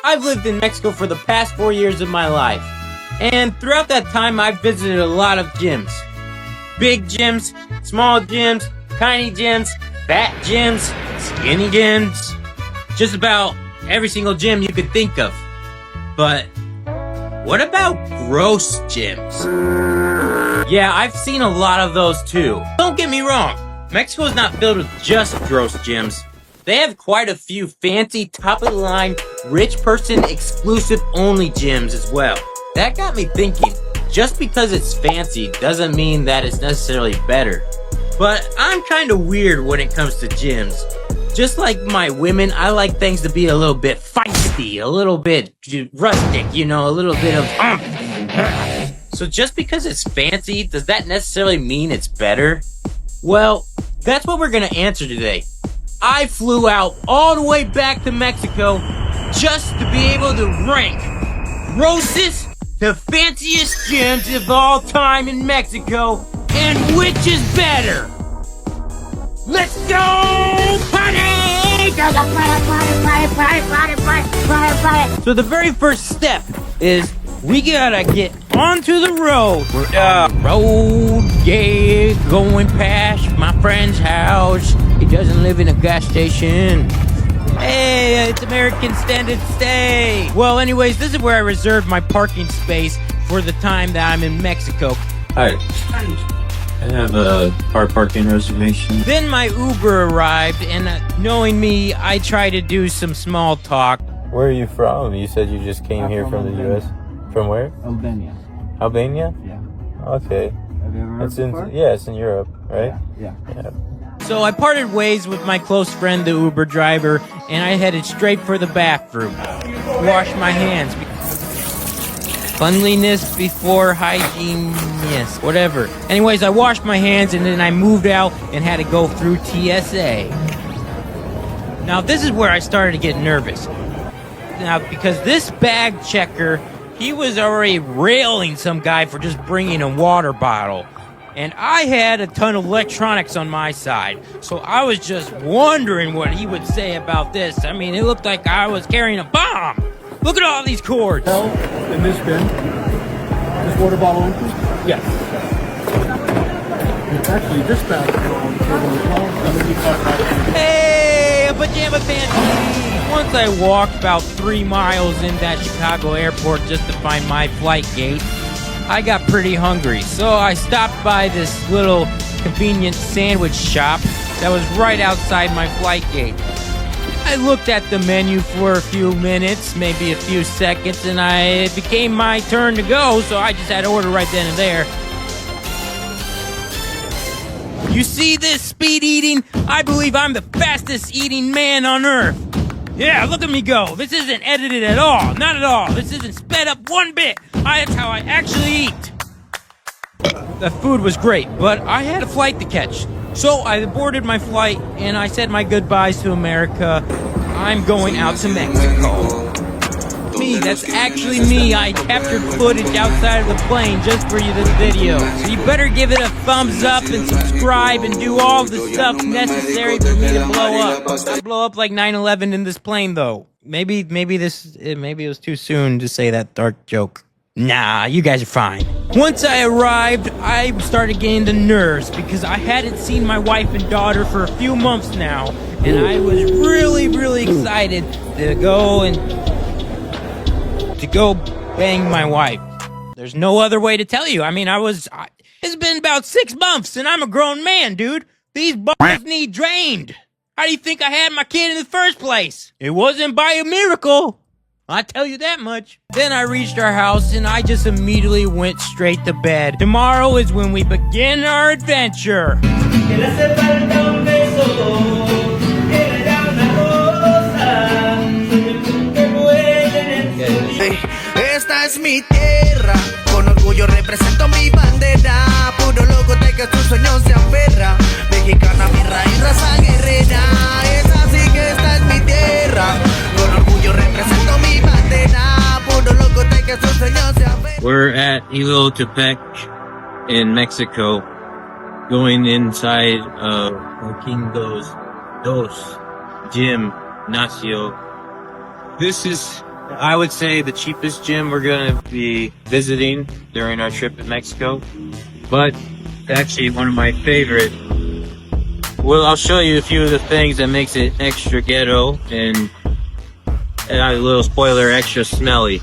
I've lived in Mexico for the past 4 years of my life. And throughout that time, I've visited a lot of gyms. Big gyms, small gyms, tiny gyms, fat gyms, skinny gyms. Just about every single gym you could think of. But what about gross gyms? Yeah, I've seen a lot of those too. Don't get me wrong, Mexico is not filled with just gross gyms. They have quite a few fancy, top-of-the-line, rich person exclusive only gyms as well. That got me thinking, just because it's fancy doesn't mean that it's necessarily better. But I'm kinda weird when it comes to gyms. Just like my women, I like things to be a little bit feisty, a little bit rustic, a little bit of So just because it's fancy, does that necessarily mean it's better? Well, that's what we're gonna answer today. I flew out all the way back to Mexico just to be able to rank grossest to fanciest gyms of all time in Mexico, and which is better. Let's go! Party! So the very first step is we gotta get onto the road. Going past my friend's house. He doesn't live in a gas station. Hey, it's American Standard Stay. Well, anyways, this is where I reserved my parking space for the time that I'm in Mexico. Hi. I have a car parking reservation. Then my Uber arrived, and knowing me, I tried to do some small talk. Where are you from? You said you just came here from the U.S. From where? Albania. Albania? Yeah. Okay. Have you ever heard before? It's in Europe, right? Yeah. So I parted ways with my close friend, the Uber driver, and I headed straight for the bathroom. Wash my hands. Cleanliness before hygiene, yes, whatever. Anyways, I washed my hands and then I moved out and had to go through TSA. Now this is where I started to get nervous. Now, because this bag checker, he was already railing some guy for just bringing a water bottle. And I had a ton of electronics on my side, so I was just wondering what he would say about this. I mean, it looked like I was carrying a bomb. Look at all these cords. In this bin, this water bottle empty? Yes. It's actually this bag. Hey, a pajama pants. Once I walked about 3 miles in that Chicago airport just to find my flight gate, I got pretty hungry, so I stopped by this little convenient sandwich shop that was right outside my flight gate. I looked at the menu for a few minutes, maybe a few seconds, and it became my turn to go, so I just had to order right then and there. You see this speed eating? I believe I'm the fastest eating man on earth. Yeah, look at me go. This isn't edited at all. Not at all. This isn't sped up one bit. That's how I actually eat. The food was great, but I had a flight to catch. So I boarded my flight and I said my goodbyes to America. I'm going out to Mexico. Me, that's actually me. I captured footage outside of the plane just for you this video. So you better give it a thumbs up and subscribe and do all the stuff necessary for me to blow up. I blow up like 9/11 in this plane though. Maybe it was too soon to say that dark joke. Nah, you guys are fine. Once I arrived, I started getting the nerves because I hadn't seen my wife and daughter for a few months now, and I was really, really excited to go bang my wife. There's no other way to tell you. I mean, it's been about 6 months, and I'm a grown man, dude. These balls need drained. How do you think I had my kid in the first place? It wasn't by a miracle. I tell you that much. Then I reached our house and I just immediately went straight to bed. Tomorrow is when we begin our adventure. Esta es mi tierra, con orgullo represento mi bandera. Puro loco de que sus sueños se aferra. Mexicana, mi raíz, raza guerrera. Es así que esta es mi tierra, con orgullo represento mi bandera. Puro loco de que sus sueños se aferra. We're at Ixtepec in Mexico, going inside of Joaquin Dos Gymnasio. This is I would say the cheapest gym we're gonna be visiting during our trip to Mexico, but actually one of my favorite. Well, I'll show you a few of the things that makes it extra ghetto and a little spoiler, extra smelly.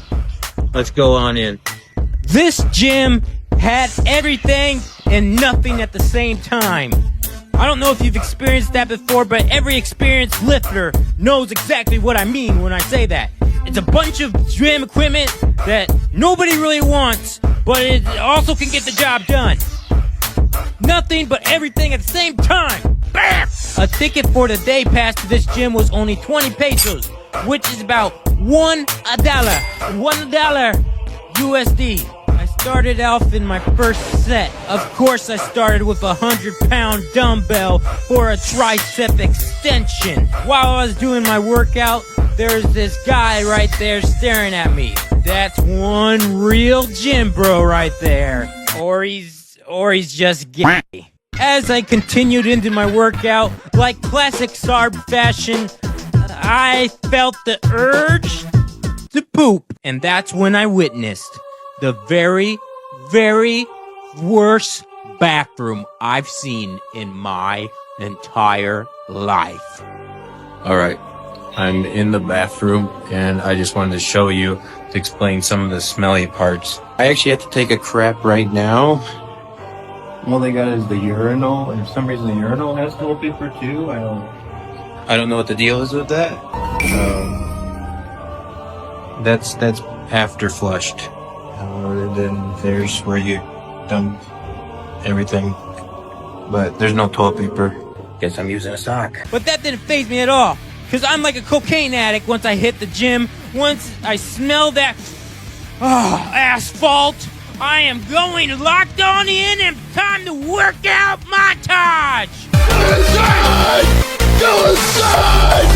Let's go on in. This gym had everything and nothing at the same time. I don't know if you've experienced that before, but every experienced lifter knows exactly what I mean when I say that. It's a bunch of gym equipment that nobody really wants, but it also can get the job done. Nothing but everything at the same time. Bam! A ticket for the day pass to this gym was only 20 pesos, which is about $1 USD. I started off in my first set. Of course, I started with a 100-pound dumbbell for a tricep extension. While I was doing my workout, there's this guy right there staring at me. That's one real gym bro right there. Or he's just gay. As I continued into my workout, like classic Sarb fashion, I felt the urge to poop. And that's when I witnessed the very, very worst bathroom I've seen in my entire life. Alright, I'm in the bathroom and I just wanted to show you to explain some of the smelly parts. I actually have to take a crap right now. All they got is the urinal, and for some reason the urinal has toilet paper too. I don't know what the deal is with that. That's after flushed. Then there's where you dump everything, but there's no toilet paper. Guess I'm using a sock. But that didn't faze me at all, because I'm like a cocaine addict once I hit the gym. Once I smell that asphalt, I am going locked on in and time to work out montage! Go inside! Go inside!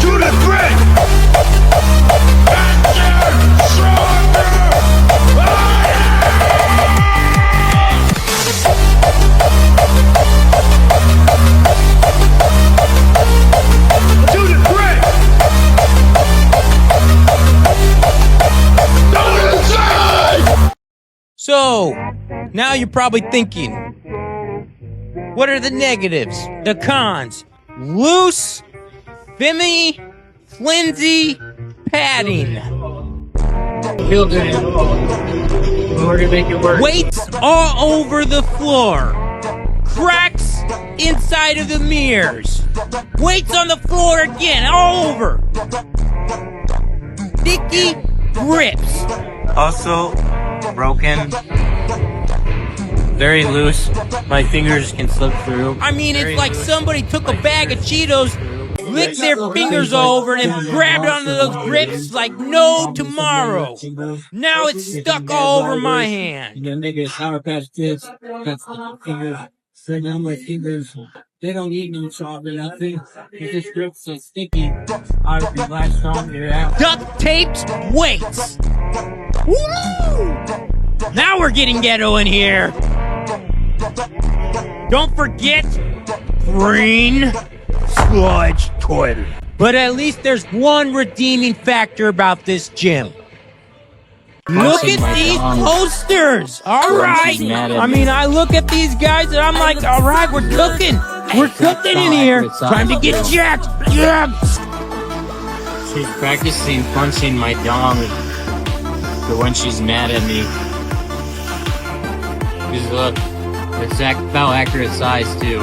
To the grid! Faster! Stronger! To the grid! So, now you're probably thinking, what are the negatives, the cons? Loose, flimsy padding. Feel good. We're gonna make it work. Weights all over the floor. Cracks inside of the mirrors. Weights on the floor again, all over. Sticky grips. Also, broken. Very loose. My fingers can slip through. I mean, it's like somebody took a bag of Cheetos, licked their fingers all over it, and grabbed onto those grips like no tomorrow. Now it's stuck all over my hand. You know, niggas, Sour Patch Kids, that's the fingers. So now my fingers, they don't need no chocolate, nothing. It just grips so sticky. I'll be last on your out. Duct taped weights. Woo! Now we're getting ghetto in here. Don't forget green sludge toilet. But at least there's one redeeming factor about this gym. Look at these posters. All right. I mean, I look at these guys and I'm like, all right, we're cooking. We're cooking in here. Time to get jacked. Yeah. She's practicing punching my dong for when she's mad at me. Just look, it's about accurate size too.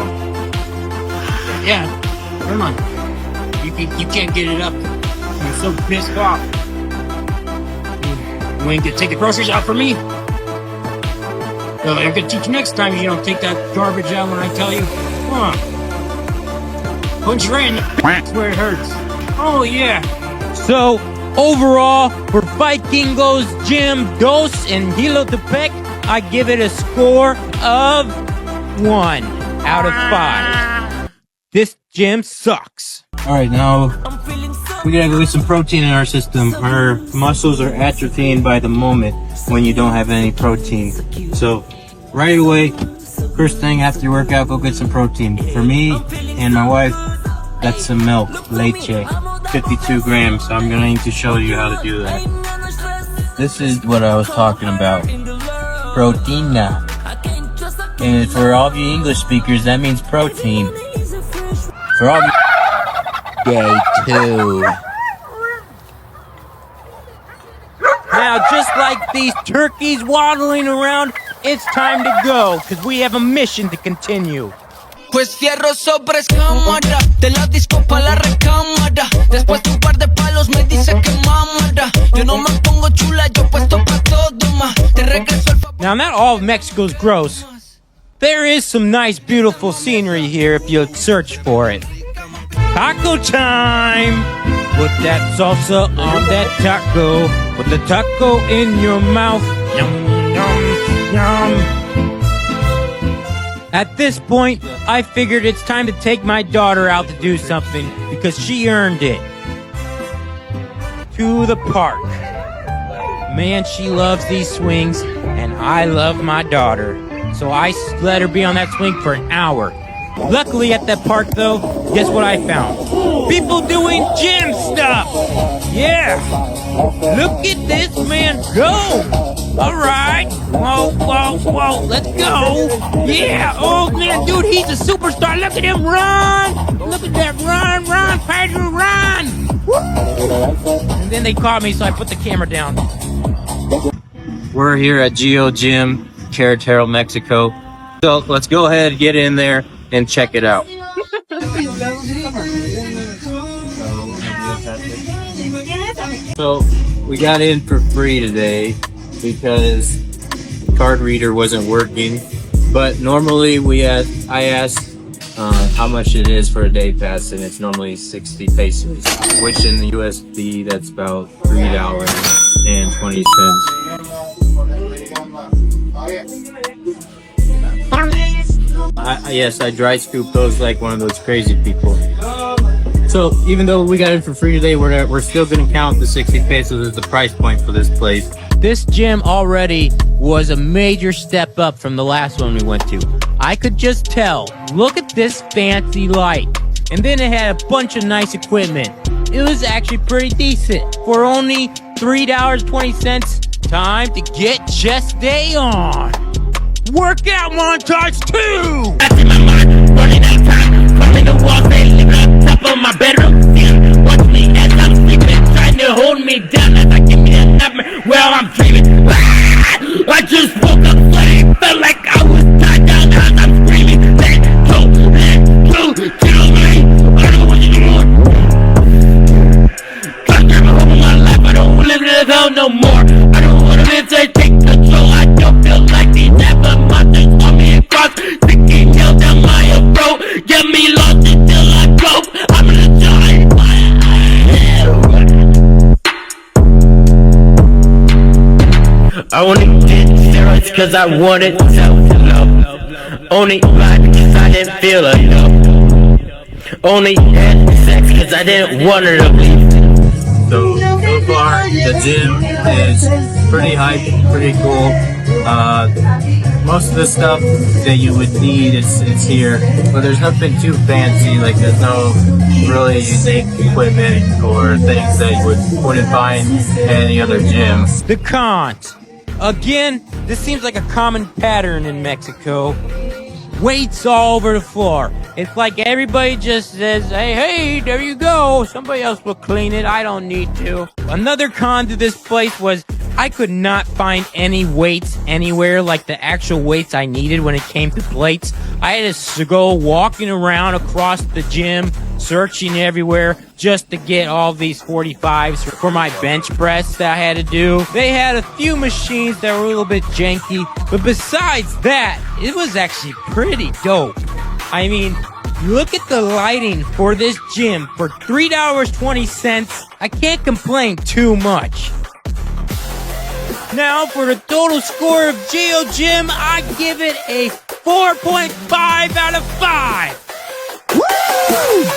Yeah, come on. You can't get it up. I'm so pissed off. You ain't gonna take the groceries out for me? I'm gonna teach you next time you don't take that garbage out when I tell you. Come on. Punch right in the that's where it hurts. Oh yeah. So, overall, for Vikingos Gym Dos in Hilotepec, I give it a score of 1 out of 5. This gym sucks. Alright, now we gotta go get some protein in our system. Our muscles are atrophying by the moment when you don't have any protein. So, right away, first thing after your workout, go get some protein. For me and my wife, That's some milk, leche, 52 grams. So I'm going to show you how to do that. This is what I was talking about. Proteina. And for all of you English speakers, that means protein. For all Day 2. Now, just like these turkeys waddling around, it's time to go, because we have a mission to continue. Pues cierro sobre cámara, de la disco pa' la recámara. Después de un par de palos me dice que mamara. Yo no me pongo chula, yo puesto pa' todo más. Te regreso el favor. Now, not all of Mexico's gross. There is some nice, beautiful scenery here if you search for it. Taco time! Put that salsa on that taco. Put the taco in your mouth. Yum, yum, yum. At this point, I figured it's time to take my daughter out to do something because she earned it. To the park. Man, she loves these swings, and I love my daughter. So I let her be on that swing for an hour. Luckily at that park though, guess what I found? People doing gym stuff! Yeah! Look at this man go! Alright! Whoa, whoa, whoa, let's go! Yeah! Oh man, dude, he's a superstar! Look at him run! Look at that run, run, Pedro, run! Woo! And then they caught me, so I put the camera down. We're here at Geo Gym, Querétaro, Mexico. So let's go ahead and get in there and check it out. So we got in for free today because the card reader wasn't working. But normally I ask how much it is for a day pass, and it's normally 60 pesos, which in the USD that's about $3.20. Yes, I dry scoop those like one of those crazy people. So even though we got it for free today, we're still gonna count the 60 pesos as the price point for this place. This gym already was a major step up from the last one we went to. I could just tell. Look at this fancy light. And then it had a bunch of nice equipment. It was actually pretty decent. For only $3.20, time to get chest day on. Workout montage 2! That's in my mind, running out of time. Crawling the walls, they living on top of my bedroom. Yeah, watch me as I'm sleeping, trying to hold me down as I give me a nightmare while I'm dreaming. Ah, I just woke up sweating, felt like I was tied down as I'm screaming. Let go, kill me. I don't want you no more. God damn, I hope in my life I don't live in this hell no more. I don't want to live to take control. I don't feel like these ever monsters on me across. Sticking nails down my throat. Get me lost until I go. I'm gonna die by hell. I only did steroids cause I wanted self-love. Only lied because I didn't feel enough. Only had sex cause I didn't want her to leave. So far, the gym is pretty hype, pretty cool. Most of the stuff that you would need is here, but there's nothing too fancy. Like there's no really unique equipment or things that you wouldn't find at any other gym. The cons. Again, this seems like a common pattern in Mexico. Weights all over the floor. It's like everybody just says, hey, there you go. Somebody else will clean it. I don't need to. Another con to this place was I could not find any weights anywhere, like the actual weights I needed when it came to plates. I had to go walking around across the gym, searching everywhere just to get all these 45s for my bench press that I had to do. They had a few machines that were a little bit janky, but besides that, it was actually pretty dope. I mean, look at the lighting for this gym. For $3.20, I can't complain too much. Now, for the total score of Geo Gym, I give it a 4.5 out of 5. Woo!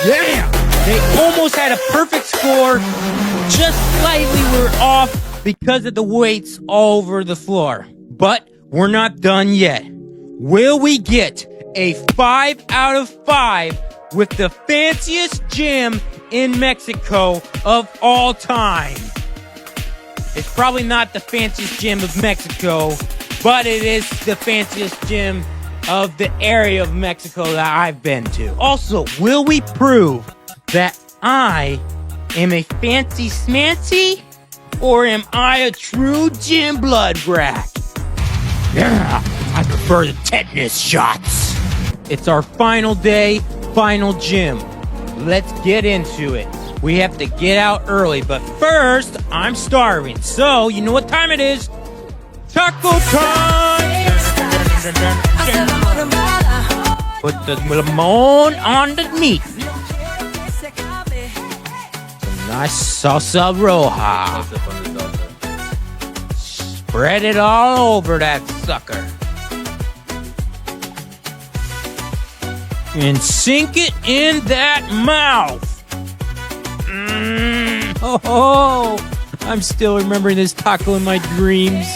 Yeah! They almost had a perfect score, just slightly were off because of the weights all over the floor. But we're not done yet. Will we get a 5 out of 5 with the fanciest gym in Mexico of all time. It's probably not the fanciest gym of Mexico, but it is the fanciest gym of the area of Mexico that I've been to. Also, will we prove that I am a fancy smancy, or am I a true gym blood rat? Yeah, I prefer the tetanus shots. It's our final day, final gym. Let's get into it. We have to get out early, but first, I'm starving. So, you know what time it is? Taco time! Put the limon on the meat. Some nice salsa roja. Spread it all over that sucker. And sink it in that mouth. Oh, I'm still remembering this taco in my dreams.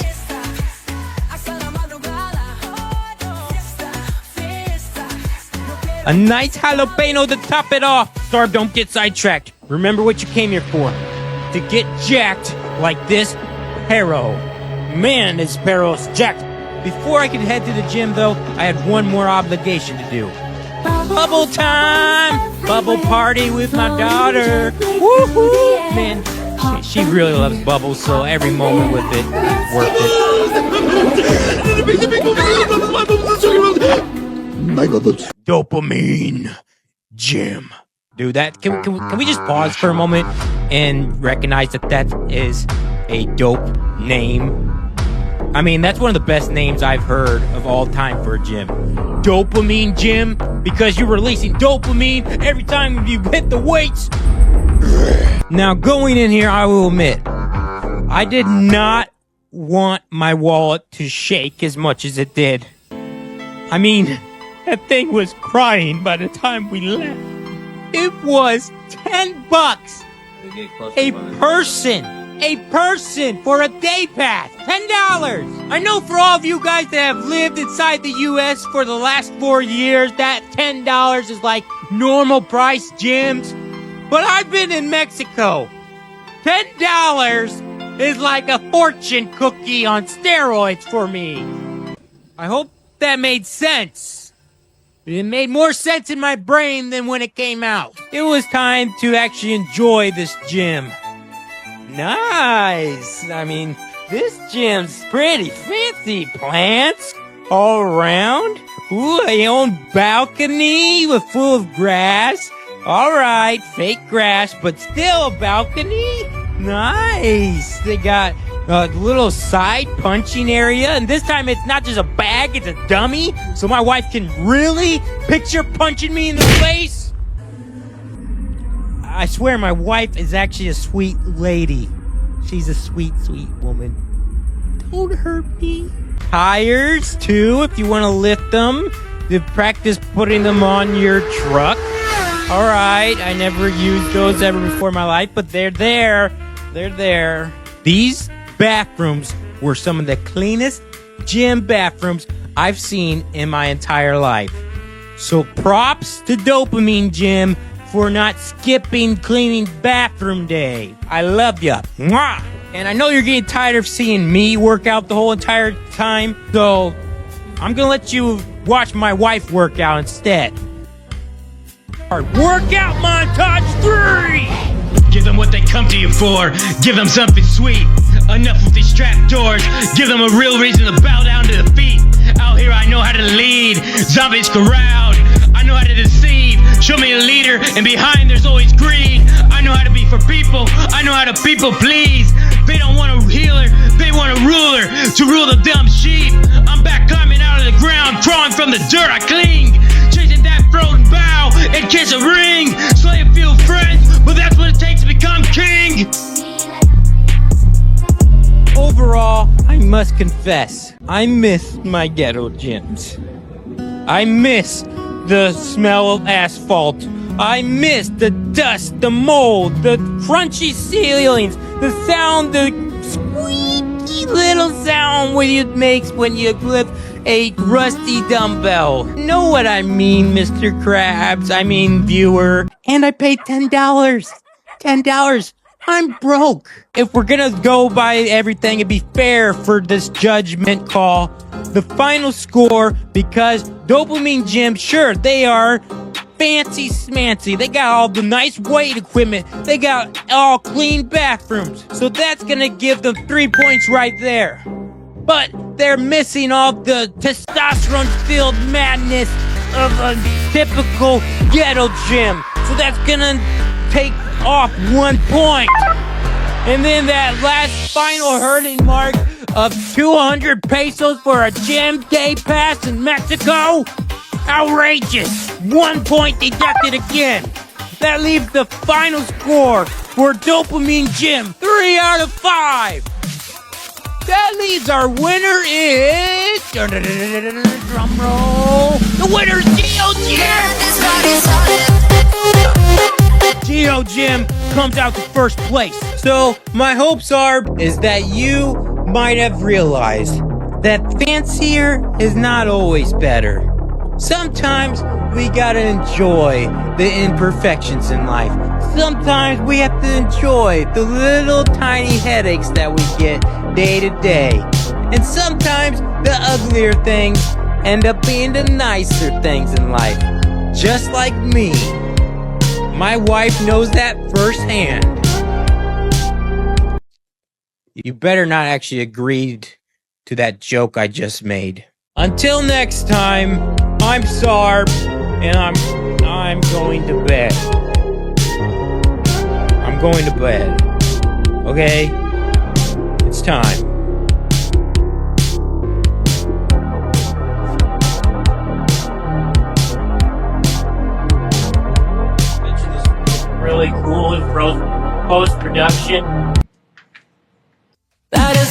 A nice jalapeno to top it off. Starve, don't get sidetracked. Remember what you came here for. To get jacked like this Perro. Man, this Perro's jacked. Before I could head to the gym, though, I had one more obligation to do. Bubble time! Bubble party with my daughter. Woohoo! Man, she really loves bubbles, so every moment with it is worth it. Dopamine gym. Dude, that can we just pause for a moment and recognize that that is a dope name? I mean, that's one of the best names I've heard of all time for a gym. Dopamine gym, because you're releasing dopamine every time you hit the weights. Now, going in here, I will admit, I did not want my wallet to shake as much as it did. I mean, that thing was crying by the time we left. It was $10 a person for a day pass. $10. I know for all of you guys that have lived inside the U.S. for the last 4 years, that $10 is like normal price gyms. But I've been in Mexico. $10 is like a fortune cookie on steroids for me. I hope that made sense. It made more sense in my brain than when it came out. It was time to actually enjoy this gym. Nice. I mean, this gym's pretty fancy. Plants all around. Ooh, a own balcony with full of grass. All right, fake grass, but still a balcony. Nice. They got a little side punching area, and this time it's not just a bag, it's a dummy, so my wife can really picture punching me in the face. I swear my wife is actually a sweet lady. She's a sweet, sweet woman. Don't hurt me. Tires, too, if you want to lift them. To practice putting them on your truck. All right, I never used those ever before in my life, but they're there. They're there. These bathrooms were some of the cleanest gym bathrooms I've seen in my entire life. So props to Dopamine Gym for not skipping cleaning bathroom day. I love ya. Mwah! And I know you're getting tired of seeing me work out the whole entire time, so I'm gonna let you watch my wife work out instead. Workout montage 3! Give them what they come to you for. Give them something sweet. Enough with these trapdoors. Give them a real reason to bow down to defeat. Out here I know how to lead. Zombies corralled. I know how to deceive. Show me a leader, and behind there's always greed. I know how to be for people. I know how to people please. They don't want a healer. They want a ruler to rule the dumb sheep. I'm back climbing out of the ground, crawling from the dirt. I cling. Chasing that frozen bow and kiss a ring. Slay a few friends, but that's what it takes to become king. Overall, I must confess, I miss my ghetto gyms. I miss the smell of asphalt. I miss the dust, the mold, the crunchy ceilings, the sound, the squeaky little sound when it makes when you lift a rusty dumbbell. Know what I mean, Mr. Krabs? I mean, viewer. And I paid $10. $10. I'm broke. If we're gonna go by everything and be fair for this judgment call, the final score, because Dopamine Gym, sure, they are fancy smancy. They got all the nice weight equipment. They got all clean bathrooms. So that's gonna give them 3 points right there. But they're missing all the testosterone-filled madness of a typical ghetto gym. So that's gonna take off 1 point. And then that last final hurting mark of 200 pesos for a gym day pass in Mexico? Outrageous! 1 point deducted again. That leaves the final score for Dopamine Gym 3 out of 5. That leaves our winner is... drum roll. The winner is Geo Gym! Geo Gym comes out to first place. So my hopes is that you might have realized that fancier is not always better. Sometimes we gotta enjoy the imperfections in life. Sometimes we have to enjoy the little tiny headaches that we get day to day. And sometimes the uglier things end up being the nicer things in life. Just like me. My wife knows that firsthand. You better not actually agree to that joke I just made. Until next time, I'm Sarb, and I'm going to bed. I'm going to bed. Okay? It's time. Really cool in post-production. That is